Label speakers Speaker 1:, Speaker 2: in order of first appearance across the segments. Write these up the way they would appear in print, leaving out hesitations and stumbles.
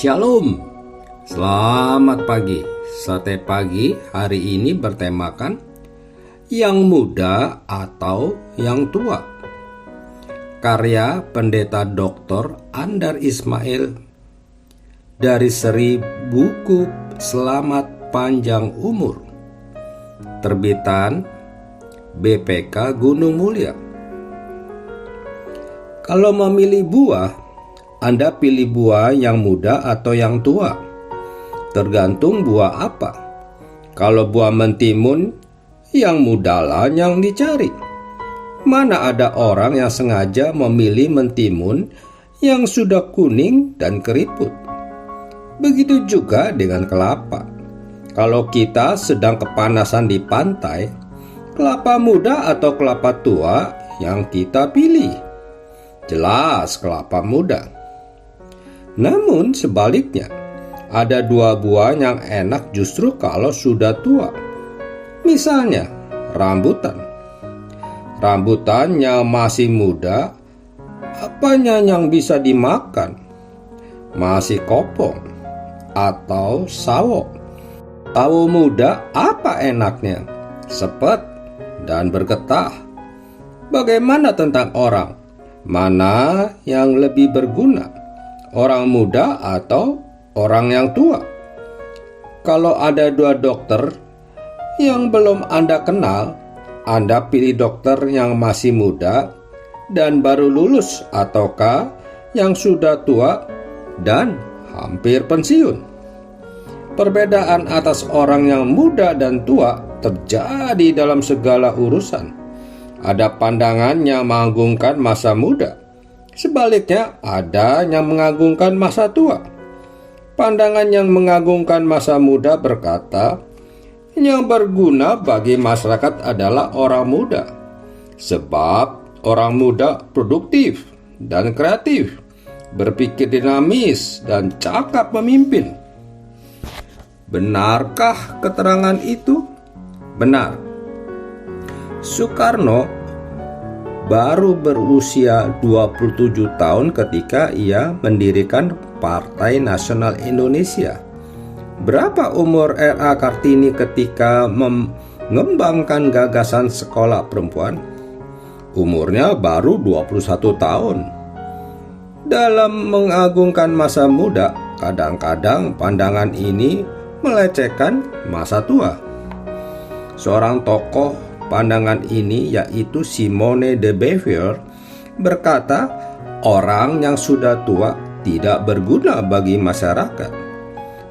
Speaker 1: Shalom, selamat pagi. Sate pagi hari ini bertemakan yang muda atau yang tua. Karya Pendeta Dr. Andar Ismail dari seri buku Selamat Panjang Umur, terbitan BPK Gunung Mulia. Kalau memilih buah, Anda pilih buah yang muda atau yang tua? Tergantung buah apa. Kalau buah mentimun, yang mudalah yang dicari. Mana ada orang yang sengaja memilih mentimun yang sudah kuning dan keriput. Begitu juga dengan kelapa. Kalau kita sedang kepanasan di pantai, kelapa muda atau kelapa tua yang kita pilih? Jelas kelapa muda. Namun sebaliknya, ada dua buah yang enak justru kalau sudah tua. Misalnya, rambutan. Rambutan yang masih muda, apanya yang bisa dimakan? Masih kopong atau sawo. Sawo muda apa enaknya? Sepet dan bergetah. Bagaimana tentang orang? Mana yang lebih berguna? Orang muda atau orang yang tua? Kalau ada dua dokter yang belum Anda kenal, Anda pilih dokter yang masih muda dan baru lulus ataukah yang sudah tua dan hampir pensiun? Perbedaan atas orang yang muda dan tua terjadi dalam segala urusan. Ada pandangan yang mengagungkan masa muda. Sebaliknya, ada yang mengagungkan masa tua. Pandangan yang mengagungkan masa muda berkata, yang berguna bagi masyarakat adalah orang muda. Sebab orang muda produktif dan kreatif, berpikir dinamis dan cakap memimpin. Benarkah keterangan itu? Benar. Soekarno baru berusia 27 tahun ketika ia mendirikan Partai Nasional Indonesia. Berapa umur R.A. Kartini ketika mengembangkan gagasan sekolah perempuan? Umurnya baru 21 tahun. Dalam mengagungkan masa muda, kadang-kadang pandangan ini melecehkan masa tua. Seorang tokoh pandangan ini, yaitu Simone de Beauvoir, berkata, orang yang sudah tua tidak berguna bagi masyarakat.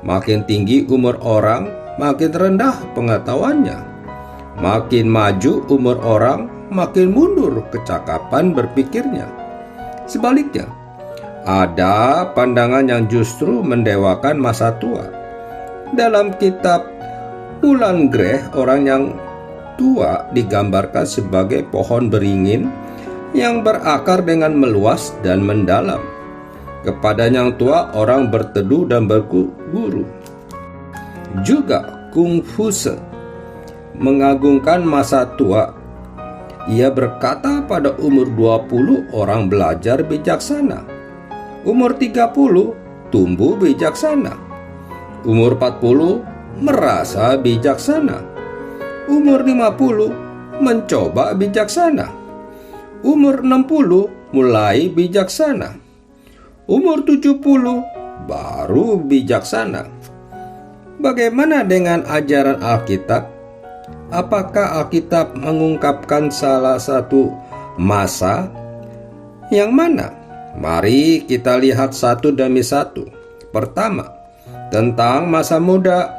Speaker 1: Makin tinggi umur orang, makin rendah pengetahuannya. Makin maju umur orang, makin mundur kecakapan berpikirnya. Sebaliknya, ada pandangan yang justru mendewakan masa tua. Dalam kitab Bulan Greh, orang yang tua digambarkan sebagai pohon beringin yang berakar dengan meluas dan mendalam. Kepada yang tua orang berteduh dan berguru. Juga Confucius mengagungkan masa tua. Ia berkata pada umur 20 orang belajar bijaksana. Umur 30 tumbuh bijaksana. Umur 40 merasa bijaksana. Umur 50 mencoba bijaksana. Umur 60 mulai bijaksana. Umur 70 baru bijaksana. Bagaimana dengan ajaran Alkitab? Apakah Alkitab mengungkapkan salah satu masa? Yang mana? Mari kita lihat satu demi satu. Pertama, tentang masa muda.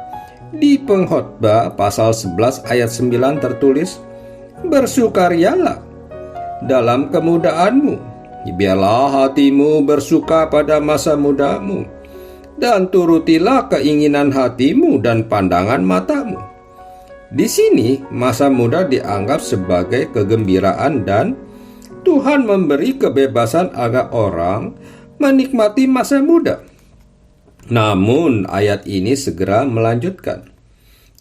Speaker 1: Di Pengkhotbah pasal 11 ayat 9 tertulis, bersukarialah dalam kemudaanmu, biarlah hatimu bersuka pada masa mudamu, dan turutilah keinginan hatimu dan pandangan matamu. Di sini masa muda dianggap sebagai kegembiraan dan Tuhan memberi kebebasan agar orang menikmati masa muda. Namun ayat ini segera melanjutkan,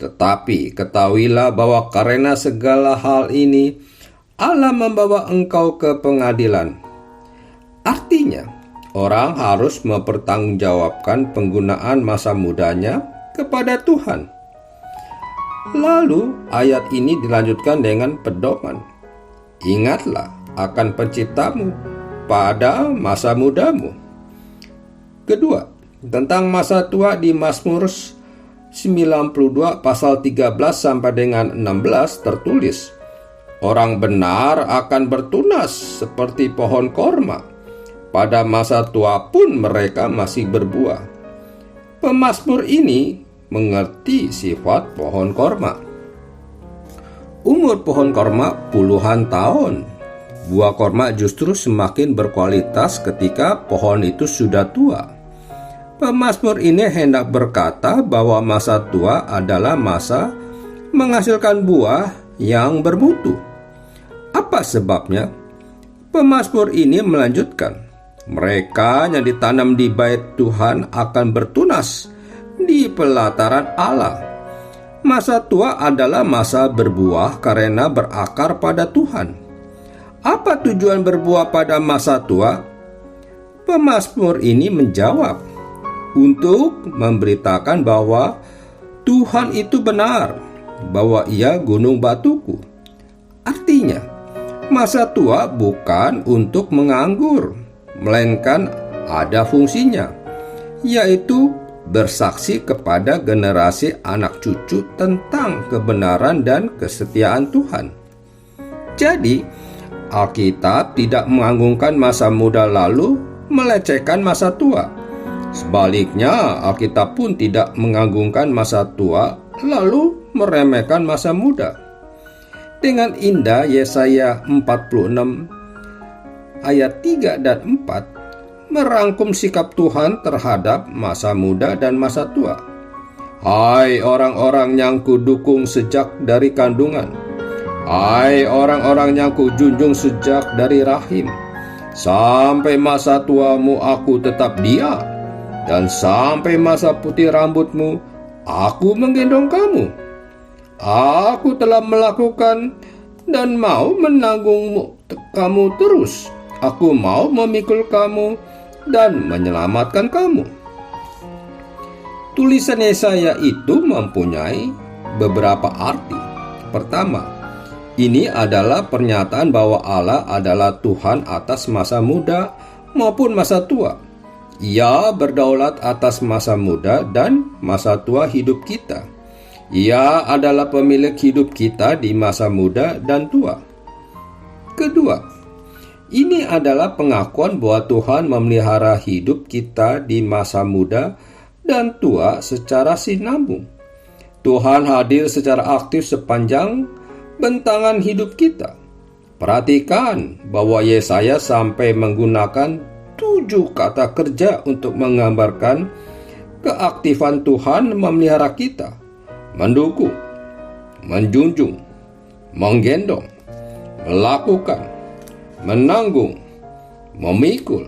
Speaker 1: tetapi ketahuilah bahwa karena segala hal ini Allah membawa engkau ke pengadilan. Artinya orang harus mempertanggungjawabkan penggunaan masa mudanya kepada Tuhan. Lalu ayat ini dilanjutkan dengan pedoman. Ingatlah akan penciptamu pada masa mudamu. Kedua, tentang masa tua di Mazmur 92 pasal 13 sampai dengan 16 tertulis, orang benar akan bertunas seperti pohon korma. Pada masa tua pun mereka masih berbuah. Pemazmur ini mengerti sifat pohon korma. Umur pohon korma puluhan tahun. Buah korma justru semakin berkualitas ketika pohon itu sudah tua. Pemazmur ini hendak berkata bahwa masa tua adalah masa menghasilkan buah yang bermutu. Apa sebabnya? Pemazmur ini melanjutkan, mereka yang ditanam di bait Tuhan akan bertunas di pelataran Allah. Masa tua adalah masa berbuah karena berakar pada Tuhan. Apa tujuan berbuah pada masa tua? Pemazmur ini menjawab, untuk memberitakan bahwa Tuhan itu benar, bahwa Ia gunung batuku. Artinya, masa tua bukan untuk menganggur, melainkan ada fungsinya, yaitu bersaksi kepada generasi anak cucu tentang kebenaran dan kesetiaan Tuhan. Jadi, Alkitab tidak menganggungkan masa muda lalu melecehkan masa tua. Sebaliknya, Alkitab pun tidak menganggungkan masa tua lalu meremehkan masa muda. Dengan indah Yesaya 46 ayat 3 dan 4 merangkum sikap Tuhan terhadap masa muda dan masa tua. Hai orang-orang yang kudukung sejak dari kandungan, hai orang-orang yang kujunjung sejak dari rahim, sampai masa tuamu aku tetap dia, dan sampai masa putih rambutmu aku menggendong kamu. Aku telah melakukan dan mau menanggungmu kamu terus. Aku mau memikul kamu dan menyelamatkan kamu. Tulisan Yesaya itu mempunyai beberapa arti. Pertama, ini adalah pernyataan bahwa Allah adalah Tuhan atas masa muda maupun masa tua. Ia berdaulat atas masa muda dan masa tua hidup kita. Ia adalah pemilik hidup kita di masa muda dan tua. Kedua, ini adalah pengakuan bahwa Tuhan memelihara hidup kita di masa muda dan tua secara sinambung. Tuhan hadir secara aktif sepanjang bentangan hidup kita. Perhatikan bahwa Yesaya sampai menggunakan 7 kata kerja untuk menggambarkan keaktifan Tuhan memelihara kita. Mendukung, menjunjung, menggendong, melakukan, menanggung, memikul,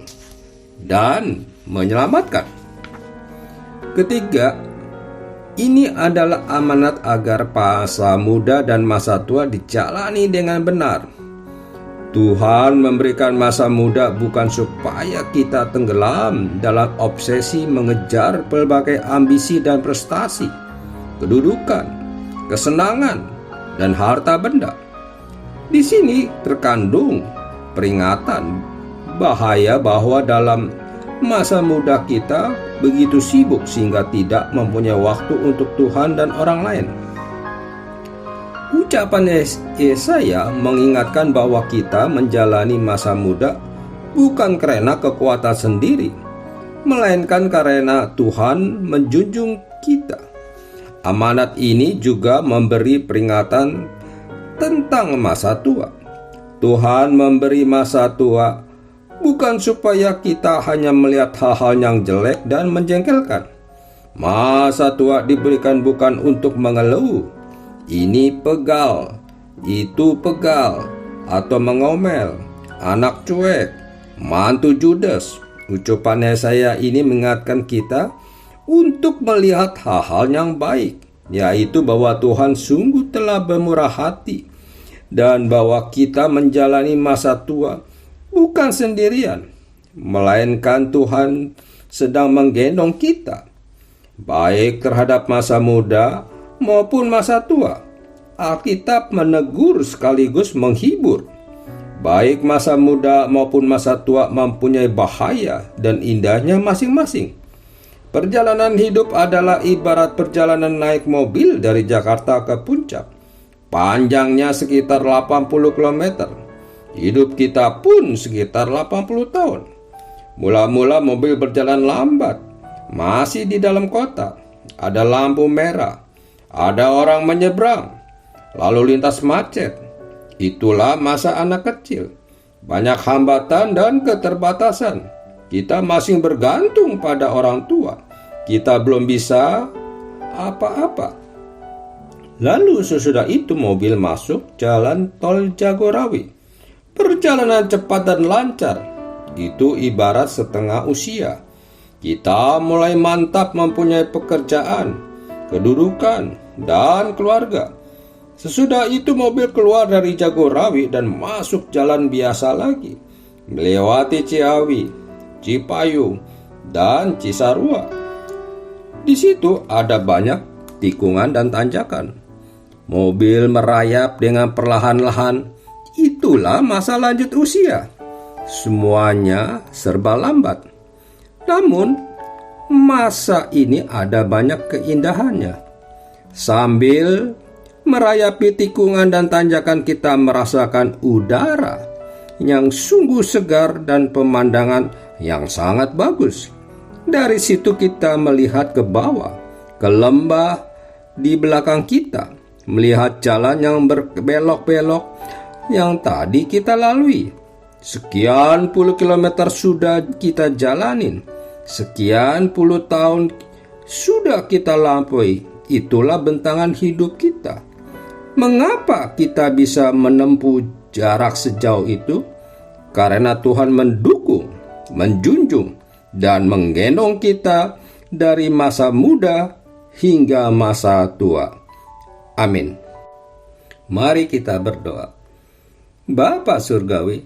Speaker 1: dan menyelamatkan. Ketiga, ini adalah amanat agar masa muda dan masa tua dijalani dengan benar. Tuhan memberikan masa muda bukan supaya kita tenggelam dalam obsesi mengejar berbagai ambisi dan prestasi, kedudukan, kesenangan, dan harta benda. Di sini terkandung peringatan bahaya bahwa dalam masa muda kita begitu sibuk sehingga tidak mempunyai waktu untuk Tuhan dan orang lain. Ucapan Yesaya mengingatkan bahwa kita menjalani masa muda bukan karena kekuatan sendiri, melainkan karena Tuhan menjunjung kita. Amanat ini juga memberi peringatan tentang masa tua. Tuhan memberi masa tua bukan supaya kita hanya melihat hal-hal yang jelek dan menjengkelkan. Masa tua diberikan bukan untuk mengeluh, ini pegal, itu pegal, atau mengomel, anak cuek, mantu judes. Ucapan Yesaya ini mengingatkan kita untuk melihat hal-hal yang baik, yaitu bahwa Tuhan sungguh telah bermurah hati dan bahwa kita menjalani masa tua bukan sendirian. melainkan Tuhan sedang menggendong kita, baik terhadap masa muda maupun masa tua. Alkitab menegur sekaligus menghibur. Baik masa muda maupun masa tua mempunyai bahaya dan indahnya masing-masing. Perjalanan hidup adalah ibarat perjalanan naik mobil dari Jakarta ke Puncak. Panjangnya sekitar 80 km. Hidup kita pun sekitar 80 tahun. Mula-mula mobil berjalan lambat, masih di dalam kota. Ada lampu merah, ada orang menyeberang, lalu lintas macet. Itulah masa anak kecil. Banyak hambatan dan keterbatasan. Kita masih bergantung pada orang tua. Kita belum bisa apa-apa. Lalu sesudah itu mobil masuk jalan tol Jagorawi. Perjalanan cepat dan lancar. Itu ibarat setengah usia. Kita mulai mantap mempunyai pekerjaan, kedudukan, dan keluarga. Sesudah itu mobil keluar dari Jagorawi dan masuk jalan biasa lagi, melewati Ciawi, Cipayung, dan Cisarua. Di situ ada banyak tikungan dan tanjakan. Mobil merayap dengan perlahan-lahan. Itulah masa lanjut usia. Semuanya serba lambat. Namun, masa ini ada banyak keindahannya. Sambil merayapi tikungan dan tanjakan, kita merasakan udara yang sungguh segar dan pemandangan yang sangat bagus. Dari situ kita melihat ke bawah, ke lembah di belakang kita, melihat jalan yang berbelok-belok yang tadi kita lalui. Sekian puluh kilometer sudah kita jalanin, sekian puluh tahun sudah kita lampaui. Itulah bentangan hidup kita. Mengapa kita bisa menempuh jarak sejauh itu? Karena Tuhan mendukung, menjunjung, dan menggendong kita dari masa muda hingga masa tua. Amin. Mari kita berdoa. Bapa Surgawi,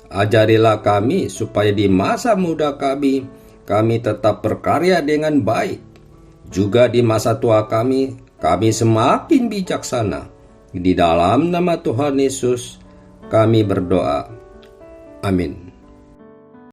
Speaker 1: ajarilah kami supaya di masa muda kami tetap berkarya dengan baik. Juga di masa tua kami semakin bijaksana. Di dalam nama Tuhan Yesus kami berdoa. Amin.